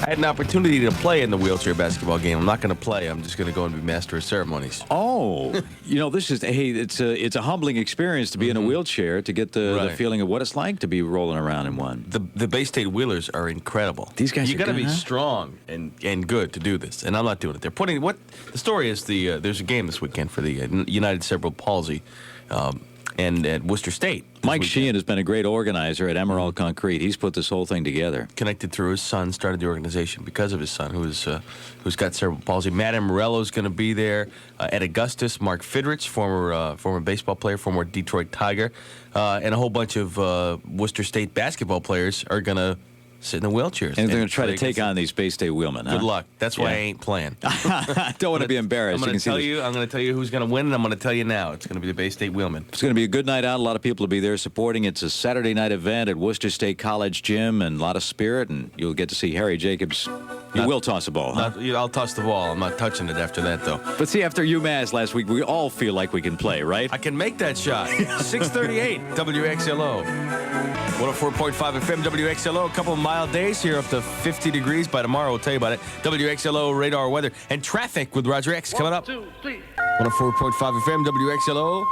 I had an opportunity to play in the wheelchair basketball game. I'm not going to play. I'm just going to go and be master of ceremonies. Oh, this is it's a humbling experience to be in a wheelchair, to get the feeling of what it's like to be rolling around in one. The Bay State Wheelers are incredible. These guys you are got to good, be huh? strong and good to do this, and I'm not doing it. They're putting the story is there's a game this weekend for the United Cerebral Palsy, and at Worcester State. Mike Sheehan has been a great organizer at Emerald Concrete. He's put this whole thing together. Connected through his son, started the organization because of his son, who's got cerebral palsy. Matt Amorello's going to be there. At Augustus, Mark Fidrich, former baseball player, former Detroit Tiger, and a whole bunch of Worcester State basketball players are going to sit in the wheelchairs. And they're going to try to take on these Bay State wheelmen, huh? Good luck. That's why I ain't playing. Don't want to be embarrassed. I'm going to tell you who's going to win, and I'm going to tell you now. It's going to be the Bay State Wheelmen. It's going to be a good night out. A lot of people will be there supporting. It's a Saturday night event at Worcester State College Gym, and a lot of spirit, and you'll get to see Harry Jacobs. You will toss a ball, huh? I'll toss the ball. I'm not touching it after that, though. But see, after UMass last week, we all feel like we can play, right? I can make that shot. 638 WXLO. 104.5 FM WXLO. A couple of mild days here, up to 50 degrees by tomorrow. We'll tell you about it. WXLO radar weather and traffic with Roger X coming up. 1, 2, 3. 104.5 FM WXLO.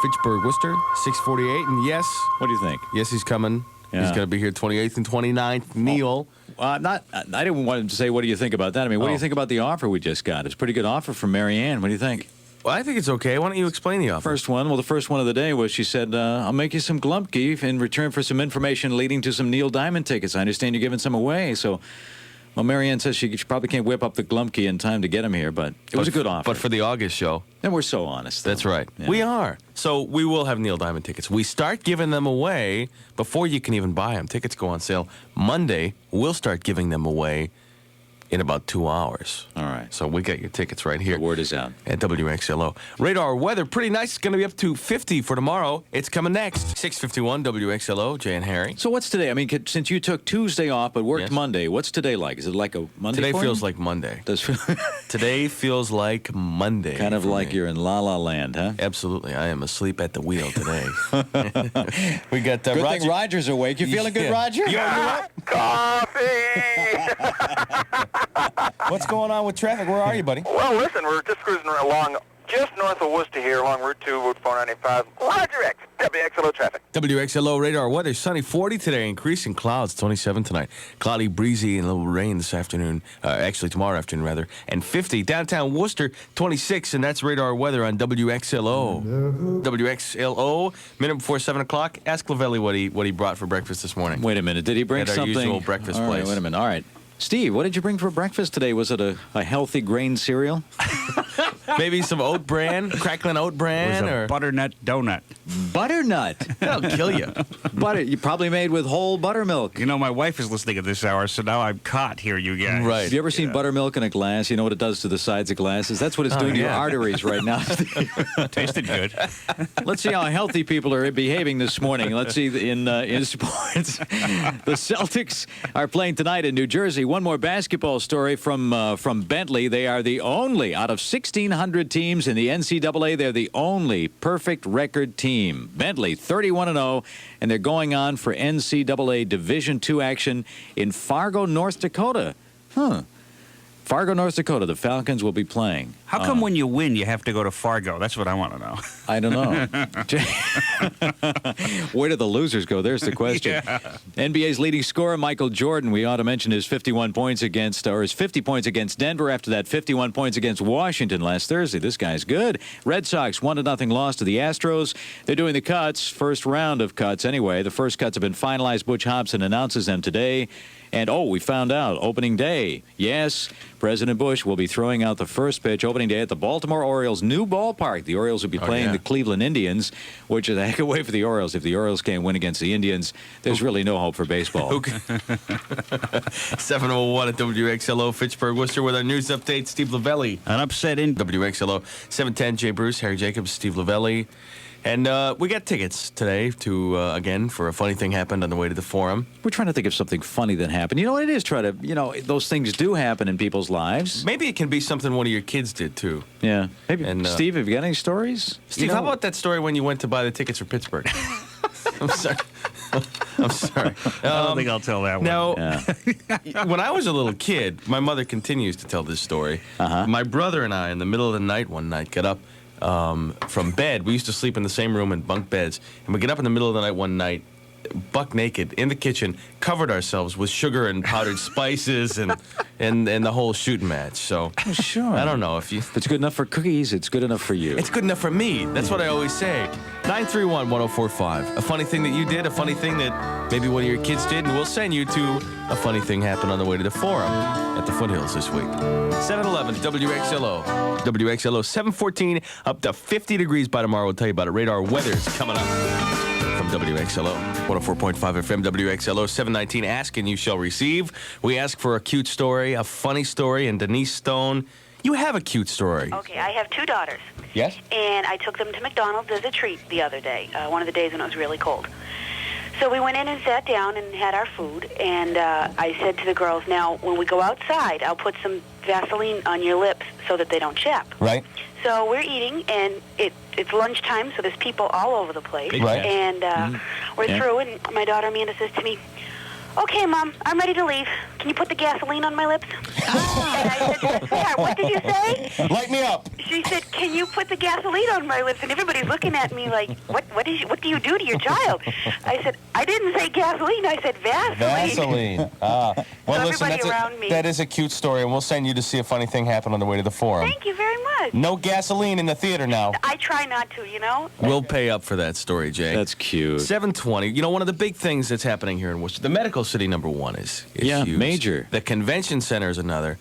Fitchburg, Worcester, 648. And yes. What do you think? Yes, he's coming. Yeah. He's going to be here 28th and 29th. Neil. I didn't want to say, what do you think about that? I mean, what do you think about the offer we just got? It's a pretty good offer from Marianne. What do you think? Well, I think it's okay. Why don't you explain the offer? The first one of the day was she said, I'll make you some Glumpke in return for some information leading to some Neil Diamond tickets. I understand you're giving some away. So, well, Marianne says she probably can't whip up the Glumpke in time to get him here, but it was a good offer. But for the August show. And we're so honest. That's right. Yeah. We are. So we will have Neil Diamond tickets. We start giving them away before you can even buy them. Tickets go on sale Monday. We'll start giving them away in about 2 hours. All right. So we got your tickets right here. The word is out. At WXLO. Radar weather, pretty nice. It's going to be up to 50 for tomorrow. It's coming next. 651 WXLO, Jay and Harry. So what's today? I mean, since you took Tuesday off but worked Monday, what's today like? Is it like a Monday Today for feels you? like Monday. Does Today feels like Monday. Kind of like you're in La La Land, huh? Absolutely. I am asleep at the wheel today. We got Good Roger. thing Roger's awake. You feeling good, Roger? You up? Coffee! What's going on with traffic? Where are you, buddy? Well, listen, we're just cruising along just north of Worcester here along Route 2, Route 495. Roger X, WXLO traffic. WXLO radar weather, sunny 40 today, increasing clouds, 27 tonight. Cloudy, breezy, and a little rain this afternoon, actually tomorrow afternoon rather, and 50. Downtown Worcester, 26, and that's radar weather on WXLO. WXLO, minute before 7 o'clock. Ask Leveille what he brought for breakfast this morning. Wait a minute. Did he bring At our something? usual breakfast All right, place. wait a minute. All right. Steve, what did you bring for breakfast today? Was it a healthy grain cereal? Maybe some oat bran, crackling oat bran, It was a or butternut donut. Butternut. that'll kill you. Butter. You probably made with whole buttermilk. You know, my wife is listening at this hour, so now I'm caught here, you guys. Right. Have you ever seen buttermilk in a glass? You know what it does to the sides of glasses? That's what it's doing to your yeah. arteries right now. Tasted good. Let's see how healthy people are behaving this morning. Let's see in sports. The Celtics are playing tonight in New Jersey. One more basketball story from Bentley. They are the only out of 1,600 teams in the NCAA. They're the only perfect record team. Bentley 31-0, and they're going on for NCAA Division II action in Fargo, North Dakota. Fargo, North Dakota, the Falcons will be playing. How come when you win, you have to go to Fargo? That's what I want to know. I don't know. Where do the losers go? There's the question. Yeah. NBA's leading scorer, Michael Jordan, we ought to mention his 50 points against Denver. After that, 51 points against Washington last Thursday. This guy's good. Red Sox 1-0 loss to the Astros. They're doing the cuts, first round of cuts anyway. The first cuts have been finalized. Butch Hobson announces them today. And, we found out, opening day. Yes, President Bush will be throwing out the first pitch opening day at the Baltimore Orioles' new ballpark. The Orioles will be playing the Cleveland Indians, which is a heck of a way for the Orioles. If the Orioles can't win against the Indians, there's really no hope for baseball. 7:01 at WXLO, Fitchburg, Worcester, with our news update. Steve Leveille. An upset in WXLO 710, Jay Bruce, Harry Jacobs, Steve Leveille. And we got tickets today to, again, for a funny thing happened on the way to the forum. We're trying to think of something funny that happened. You know what it is? Those things do happen in people's lives. Maybe it can be something one of your kids did, too. Yeah. Maybe. And, Steve, have you got any stories? Steve, how about that story when you went to buy the tickets for Pittsburgh? I'm sorry. I'm sorry. I don't think I'll tell that one. Now, when I was a little kid, my mother continues to tell this story. My brother and I, in the middle of the night one night, got up from bed. We used to sleep in the same room in bunk beds. And we get up in the middle of the night one night, buck naked, in the kitchen, covered ourselves with sugar and powdered spices and the whole shooting match. So, Sure. I don't know if you... If it's good enough for cookies, it's good enough for you. It's good enough for me. That's what I always say. 931-1045. A funny thing that you did, a funny thing that maybe one of your kids did, and we'll send you to a funny thing happened on the way to the Forum at the Foothills this week. 711 WXLO. WXLO 714 up to 50 degrees by tomorrow. We'll tell you about it. Radar weather's coming up from WXLO. 104.5 FM WXLO 719. Ask and you shall receive. We ask for a cute story, a funny story, and Denise Stone, you have a cute story. Okay, I have 2 daughters. Yes? And I took them to McDonald's as a treat the other day, one of the days when it was really cold. So we went in and sat down and had our food, and I said to the girls, now, when we go outside, I'll put some Vaseline on your lips so that they don't chap. Right. So we're eating, and it's lunchtime, so there's people all over the place. Right. And we're through, and my daughter Amanda says to me, okay, Mom, I'm ready to leave. Can you put the gasoline on my lips? And I said, sweetheart, what did you say? Light me up. She said, can you put the gasoline on my lips? And everybody's looking at me like, what do you do to your child? I said, I didn't say gasoline, I said Vaseline. Well, So listen, everybody around me. that is a cute story, and we'll send you to see a funny thing happen on the way to the Forum. Thank you very much. No gasoline in the theater now. I try not to, you know? We'll pay up for that story, Jay. That's cute. 720. You know, one of the big things that's happening here in Worcester, the medical city #1 is huge. Major. The convention center is another.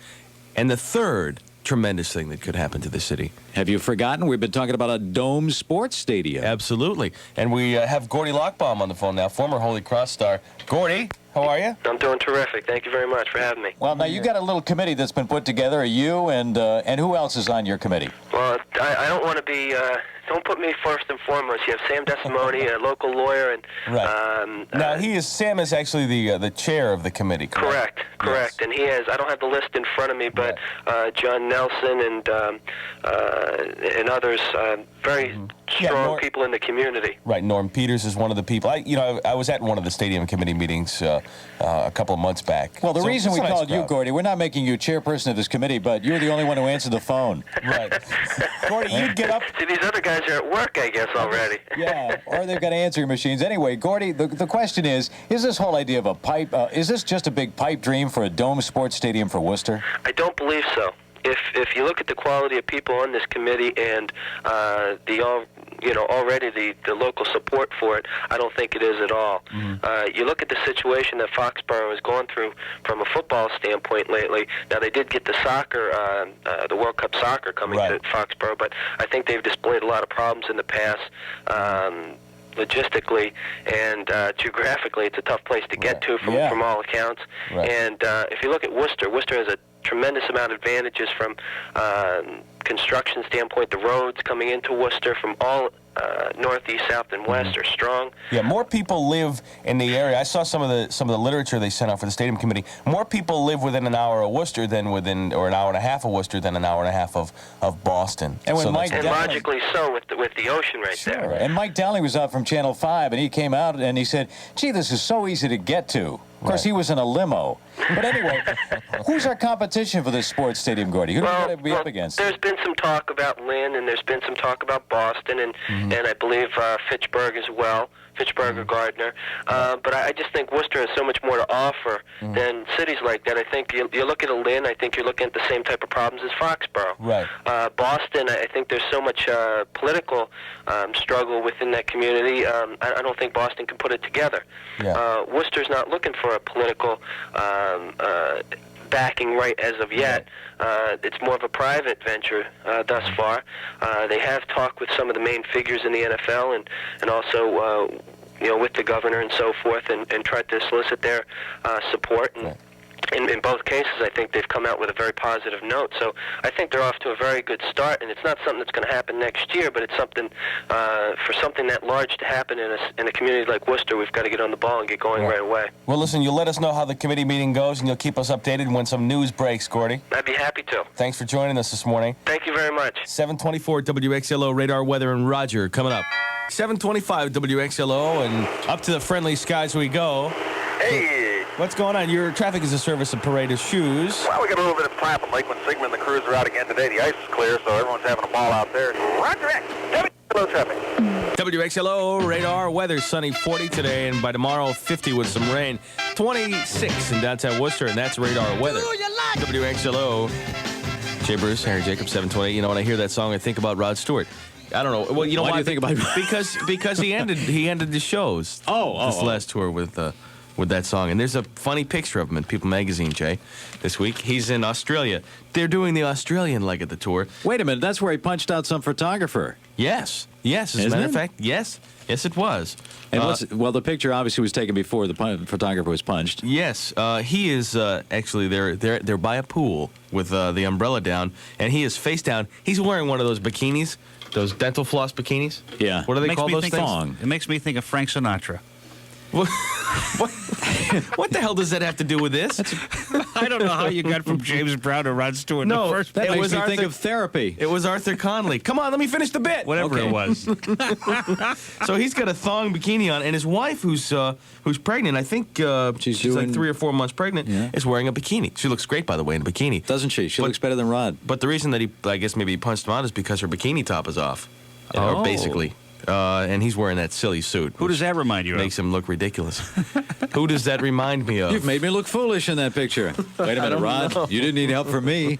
And the third tremendous thing that could happen to the city. Have you forgotten? We've been talking about a dome sports stadium. Absolutely. And we have Gordy Lockbaum on the phone now, former Holy Cross star. Gordy, how are you? I'm doing terrific. Thank you very much for having me. Well, now you got a little committee that's been put together. You and who else is on your committee? Well, I don't want to be. Don't put me first and foremost. You have Sam Desimone, a local lawyer, and right. Now Sam is actually the chair of the committee. Correct. Yes. And he has. I don't have the list in front of me, but John Nelson and others, very strong people in the community. Right. Norm Peters is one of the people. I was at one of the stadium committee meetings a couple of months back. Well, the reason we called you, Gordy, we're not making you chairperson of this committee, but you're the only one who answered the phone. Right. Gordy, you'd get up. See, these other guys are at work, I guess, already. Yeah, or they've got answering machines. Anyway, Gordy, the question is this whole idea of a pipe, is this just a big pipe dream for a dome sports stadium for Worcester? I don't believe so. If you look at the quality of people on this committee and already the local support for it, I don't think it is at all. You look at the situation that Foxborough has gone through from a football standpoint lately. Now, they did get the soccer, the World Cup soccer coming to Foxborough, but I think they've displayed a lot of problems in the past. Logistically and geographically, it's a tough place to get to from all accounts. Right. And if you look at Worcester has a tremendous amount of advantages from construction standpoint. The roads coming into Worcester from all northeast, south, and west are strong. Yeah, more people live in the area. I saw some of the literature they sent out for the stadium committee. More people live within an hour of Worcester or an hour and a half of Worcester than an hour and a half of Boston. And logically so with the ocean there. And Mike Dowling was out from Channel 5, and he came out and he said, "Gee, this is so easy to get to." Of course, he was in a limo. But anyway, who's our competition for this sports stadium, Gordy? Who do we got to be up against? There's been some talk about Lynn, and there's been some talk about Boston, and I believe Fitchburg as well. Fitchburg or Gardner. But I just think Worcester has so much more to offer than cities like that. I think you look at a Lynn, I think you're looking at the same type of problems as Foxborough. Right. Boston, I think there's so much political struggle within that community. I don't think Boston can put it together. Yeah. Worcester's not looking for a political backing right as of yet. It's more of a private venture thus far. They have talked with some of the main figures in the NFL and also with the governor and so forth and tried to solicit their support. And in both cases, I think they've come out with a very positive note. So I think they're off to a very good start, and it's not something that's going to happen next year, but it's something for something that large to happen in a community like Worcester, we've got to get on the ball and get going right away. Well, listen, you'll let us know how the committee meeting goes, and you'll keep us updated when some news breaks, Gordy. I'd be happy to. Thanks for joining us this morning. Thank you very much. 724 WXLO radar weather and Roger coming up. 725 WXLO, and up to the friendly skies we go. Hey. What's going on? Your traffic is a service of Parade of Shoes. Well, we got a little bit of traffic. Lakeland, Sigmund, the crews are out again today. The ice is clear, so everyone's having a ball out there. Roger X. WXLO traffic. WXLO radar weather, sunny 40 today, and by tomorrow 50 with some rain. 26 in downtown Worcester, and that's radar weather. WXLO. Jay Bruce, Harry Jacobs, 728. You know, when I hear that song, I think about Rod Stewart. I don't know. Well, you know Why why? do you think about because he ended the shows. This last tour with that song, and there's a funny picture of him in People Magazine, Jay, this week. He's in Australia. They're doing the Australian leg of the tour. Wait a minute, that's where he punched out some photographer. Yes. As a Isn't matter it? of fact, yes, it was. And well, the picture obviously was taken before the photographer was punched. Yes, he is actually they're by a pool with the umbrella down, and he is face down. He's wearing one of those bikinis, those dental floss bikinis. Yeah. What do they call those things? Thong. It makes me think of Frank Sinatra. What the hell does that have to do with this? I don't know how you got from James Brown to Rod Stewart in the first That It makes was me think Arthur- of therapy. It was Arthur Conley. Come on, let me finish the bit. Whatever Okay. it was. So he's got a thong bikini on, and his wife, who's pregnant, I think she's like 3 or 4 months pregnant, Yeah. is wearing a bikini. She looks great, by the way, in a bikini. Doesn't she? She But- looks better than Rod. But the reason that I guess maybe he punched him out is because her bikini top is off. Oh. Basically. And he's wearing that silly suit. Who does that remind you of? Makes him look ridiculous. Who does that remind me of? You've made me look foolish in that picture. Wait a minute, Rod. You didn't need help from me.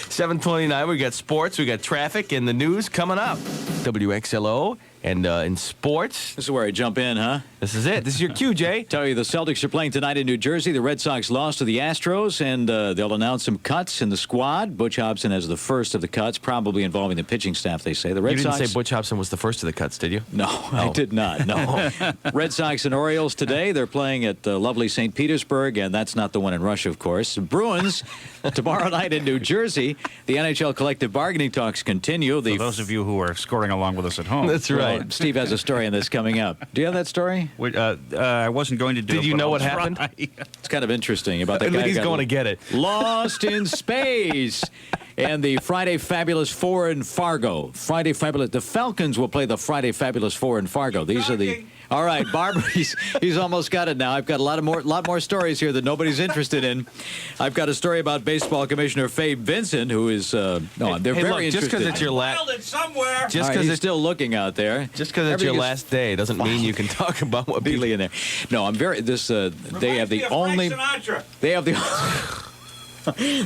729, we got sports, we got traffic, and the news coming up. WXLO, and in sports, This is where I jump in, huh? this is it. This is your cue, Jay. Tell you, the Celtics are playing tonight in New Jersey. The Red Sox lost to the Astros, and they'll announce some cuts in the squad. Butch Hobson has the first of the cuts, probably involving the pitching staff, they say. The Red You didn't Sox... say Butch Hobson was the first of the cuts, did you? No, I did not. No. Red Sox and Orioles today. They're playing at lovely St. Petersburg, and that's not the one in Russia, of course. Bruins tomorrow night in New Jersey. The NHL collective bargaining talks continue. For those of you who are scoring along with us at home. That's Well, right. Steve has a story on this coming up. Do you have that story? I wasn't going to do it. Did you but know I'll what happened? try. It's kind of interesting about that guy. He's who got going to get it. Lost in space. And the Friday Fabulous Four in Fargo. Friday Fabulous. The Falcons will play the Friday Fabulous Four in Fargo. These are the. All right, Barbara. He's almost got it now. I've got a lot more stories here that nobody's interested in. I've got a story about baseball commissioner Fabe Vincent, who is. They're Hey, very look, just interested. because it's your last, somewhere. just All right, because he's it's still looking out there. just because it's your Everything is last day doesn't mean you can talk about what people. Immediately in there. No, I'm very. This. They have the only. They have the.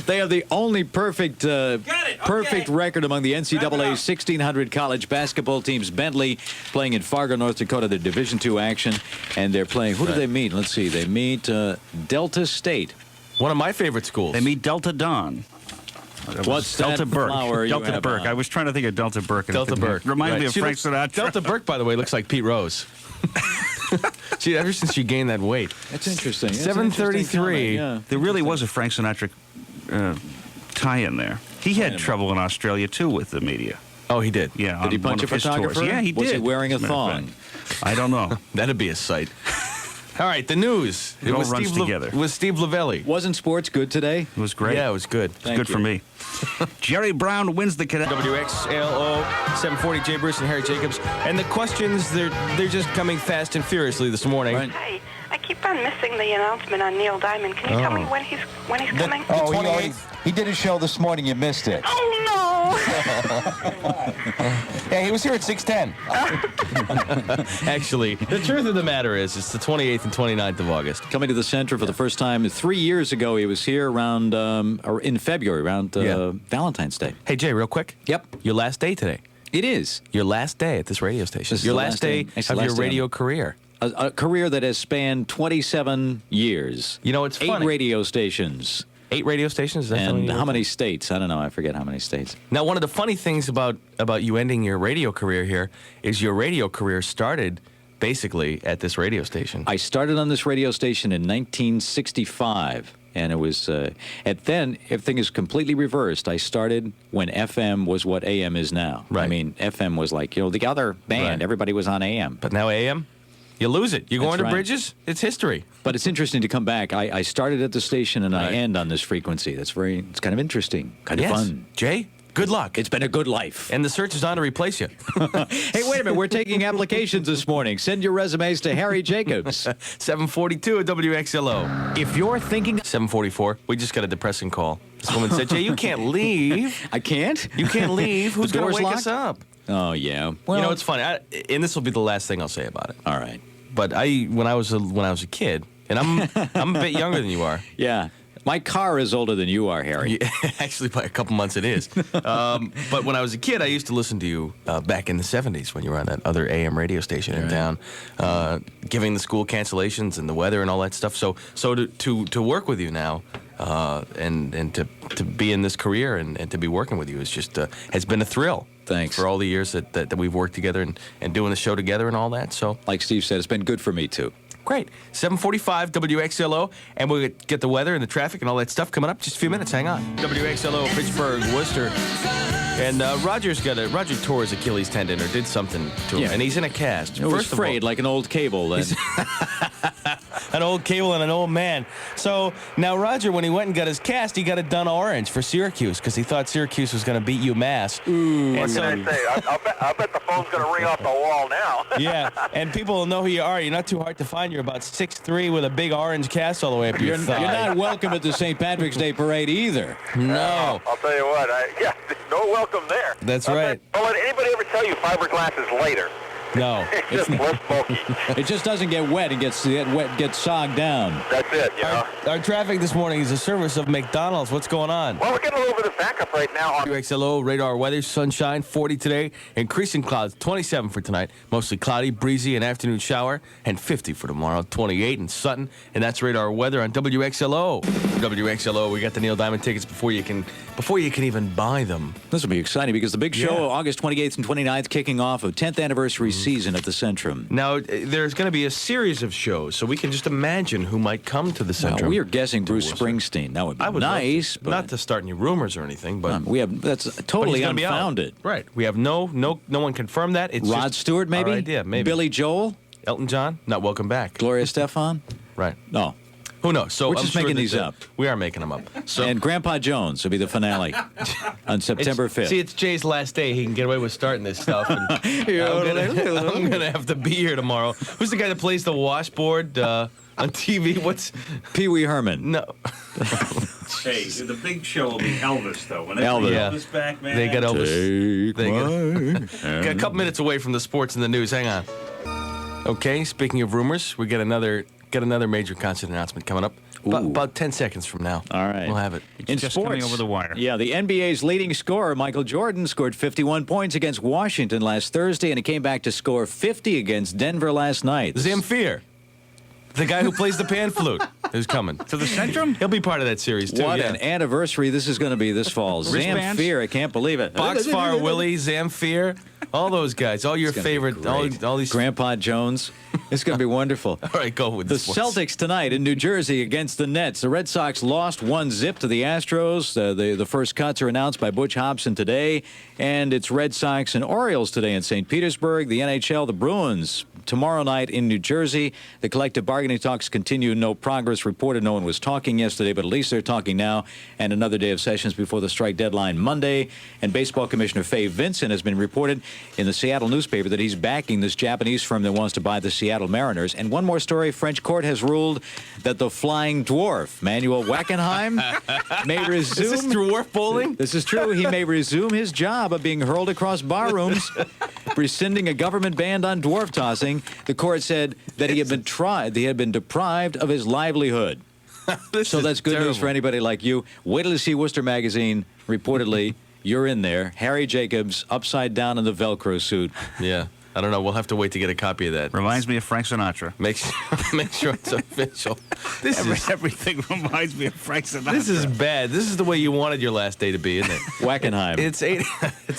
They have the only perfect perfect record among the NCAA 1600 college basketball teams. Bentley playing in Fargo, North Dakota, the Division II action, and they're playing. Who do they meet? Let's see. They meet Delta State. One of my favorite schools. They meet Delta Dawn. What's Delta that Burke? flower you Delta have Burke. on? I was trying to think of Delta Burke. and Delta it Burke. reminds me Right. of She Frank looks- Sinatra. Delta Burke, by the way, looks like Pete Rose. See, ever since she gained that weight. That's interesting. That's an 7:33. interesting comment, yeah. There really was a Frank Sinatra tie-in there. He had trouble in Australia too with the media. Oh, he did. Yeah, Did he on one punch a of his photographer? tours. Yeah, he did. Was he wearing a as matter of thong? fact. I don't know. That'd be a sight. All right, the news. It all runs together. With Steve Leveille. Wasn't sports good today? It was great. Yeah, it was good. It's Thank good you. for me. Jerry Brown wins the cadet. WXLO 740, Jay Bruce and Harry Jacobs. And the questions, they're just coming fast and furiously this morning. Right. Hi. I keep on missing the announcement on Neil Diamond. Can you tell me when he's coming? He did a show this morning. You missed it. Oh, no. Yeah, he was here at 6:10. Actually, the truth of the matter is, it's the 28th and 29th of August. Coming to the center for the first time 3 years ago. He was here around or in February, around Valentine's Day. Hey, Jay, real quick. Yep. Your last day today. It is Your last day at this radio station. This is Your the last last day day. It's the of your last day. radio career. a career that has spanned 27 years. You know, it's 8 funny. radio stations. 8 radio stations? Is that And something how many states? I don't know. I forget how many states. Now, one of the funny things about you ending your radio career here is your radio career started basically at this radio station. I started on this radio station in 1965. And it was, then everything is completely reversed. I started when FM was what AM is now. Right. I mean, FM was like, the other band. Right. Everybody was on AM. But now AM, you lose it. You go That's into right. Bridges, it's history. But it's interesting to come back. I started at the station and I Right. end on this frequency. It's kind of interesting, kind of Yes. fun. Jay, Good luck. It's been a good life. And the search is on to replace you. Hey, wait a minute. We're taking applications this morning. Send your resumes to Harry Jacobs. 742 at WXLO. If you're thinking 744, we just got a depressing call. This woman said, Jay, you can't leave. I can't? You can't leave. Who's going door's to wake locked? us up? Oh, yeah. Well, You know, it's funny. And this will be the last thing I'll say about it. all right. But when I was a kid, and I'm a bit younger than you are. Yeah. My car is older than you are, Harry. Yeah, actually, by a couple months it is. But when I was a kid, I used to listen to you back in the 70s when you were on that other AM radio station in town, giving the school cancellations and the weather and all that stuff. So to work with you now and to be in this career and to be working with you is just has been a thrill. Thanks. For all the years that we've worked together and doing the show together and all that. So Like Steve said, it's been good for me, too. great. 745 WXLO, and we'll get the weather and the traffic and all that stuff coming up. Just a few minutes. Hang on. WXLO, Pittsburgh, Worcester. And Roger tore his Achilles tendon or did something to him, Yeah. and he's in a cast. It was frayed like an old cable. Then. An old cable and an old man. So now Roger, when he went and got his cast, he got it done orange for Syracuse because he thought Syracuse was going to beat UMass. And What can I say? I bet the phone's going to ring off the wall now. Yeah, and people will know who you are. You're not too hard to find. You're about 6'3" with a big orange cast all the way up your thigh. You're not welcome at the St. Patrick's Day parade either. No. I'll tell you what. No welcome there. That's I'll right. bet- Don't let anybody ever tell you fiberglass is later. No. It's just less bulky. It just doesn't get wet. It gets sogged down. That's it, you know. Our traffic this morning is a service of McDonald's. What's going on? Well, we're getting a little bit of backup right now. WXLO radar weather, sunshine, 40 today, increasing clouds, 27 for tonight, mostly cloudy, breezy, an afternoon shower, and 50 for tomorrow, 28 in Sutton, and that's radar weather on WXLO. WXLO, we got the Neil Diamond tickets before you can even buy them. This will be exciting because the big show, Yeah. August 28th and 29th, kicking off of 10th anniversary season at the Centrum. Now, there's going to be a series of shows, so we can just imagine who might come to the Well, Centrum. we are guessing Bruce Worcester. Springsteen. That would be I would love nice, to, but not to start any rumors or anything, but that's but he's totally gonna be out. unfounded. Right. We have no one confirmed that. It's Rod just Stewart, maybe? Our idea, maybe. Billy Joel? Elton John, not welcome back. Gloria Stefan? Right. No. Who knows? So We're I'm just sure making that these up. We are making them up. So And Grandpa Jones will be the finale on September 5th. See, it's Jay's last day. He can get away with starting this stuff. And I'm gonna have to be here tomorrow. Who's the guy that plays the washboard on TV? What's Pee Wee Herman. no? Hey, the big show will be Elvis, though. When Elvis. Yeah. Elvis back, man. They got Elvis. Take They my got a couple minutes away from the sports and the news. Hang on. Okay. Speaking of rumors, we got another major concert announcement coming up. About 10 seconds from now. All right. We'll have it. In just sports, coming over the wire. Yeah, the NBA's leading scorer, Michael Jordan, scored 51 points against Washington last Thursday, and he came back to score 50 against Denver last night. Zamfir, the guy who plays the pan flute, is coming To the Centrum? He'll be part of that series too. What yeah. an anniversary this is going to be this fall. Wristbands? Zamfir, I can't believe it. Boxfire Willie, Zamfir, all those guys, all your It's gonna be favorite, great. all these. Grandpa Jones. It's going to be wonderful. All right, go with The this. Celtics tonight in New Jersey against the Nets. The Red Sox lost 1-0 to the Astros. The first cuts are announced by Butch Hobson today. And it's Red Sox and Orioles today in St. Petersburg. The NHL, the Bruins tomorrow night in New Jersey. The collective bargaining talks continue. No progress reported. No one was talking yesterday, but at least they're talking now. And another day of sessions before the strike deadline Monday. And Baseball Commissioner Fay Vincent has been reported in the Seattle newspaper that he's backing this Japanese firm that wants to buy the Seattle Mariners. And one more story, French court has ruled that the flying dwarf, Manuel Wackenheim, may resume... Is this dwarf bowling? This is true. He may resume his job of being hurled across barrooms, rescinding a government ban on dwarf tossing. The court said that he had been deprived of his livelihood. So that's good news for anybody like you. Wait till you see Worcester Magazine. Reportedly, you're in there. Harry Jacobs, upside down in the Velcro suit. Yeah. I don't know. We'll have to wait to get a copy of that. Reminds me of Frank Sinatra. Make sure it's official. Everything reminds me of Frank Sinatra. This is bad. This is the way you wanted your last day to be, isn't it? Wackenheim. It's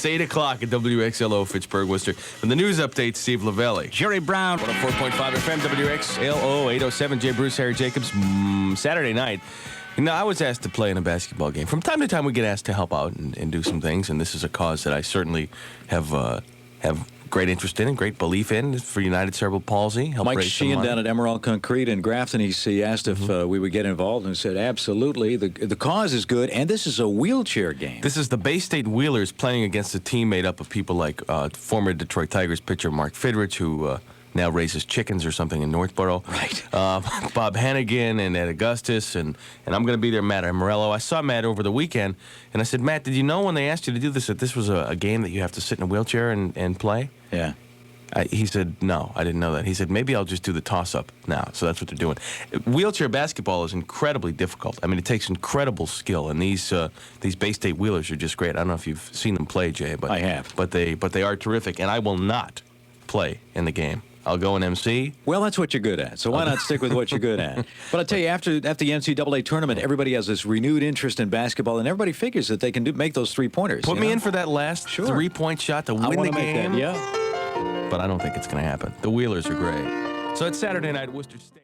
8 o'clock at WXLO Fitchburg, Worcester. And the news update, Steve Leveille. Jerry Brown. 104.5 FM, WXLO 807, Jay Bruce, Harry Jacobs. Saturday night. Now, I was asked to play in a basketball game. From time to time, we get asked to help out and do some things, and this is a cause that I certainly have have great interest in and great belief in for United Cerebral Palsy. Help Mike raise some Sheehan money. down at Emerald Concrete in Grafton, he asked if we would get involved and said, absolutely. The cause is good, and this is a wheelchair game. This is the Bay State Wheelers playing against a team made up of people like former Detroit Tigers pitcher Mark Fidrich, who now raises chickens or something in Northborough. Right. Bob Hannigan and Ed Augustus, and I'm going to be there, Matt Morello. I saw Matt over the weekend, and I said, Matt, did you know when they asked you to do this that this was a game that you have to sit in a wheelchair and play? Yeah. He said, no, I didn't know that. He said, maybe I'll just do the toss-up now. So that's what they're doing. Wheelchair basketball is incredibly difficult. I mean, it takes incredible skill, and these Bay State Wheelers are just great. I don't know if you've seen them play, Jay, but I have. But they are terrific, and I will not play in the game. I'll go and MC. Well, that's what you're good at, so why not stick with what you're good at? But I'll tell you, after the NCAA tournament, everybody has this renewed interest in basketball, and everybody figures that they can make those three-pointers. Put me in for that last three-point shot to win the game. Yeah. But I don't think it's going to happen. The Wheelers are great. So it's Saturday night, Worcester State.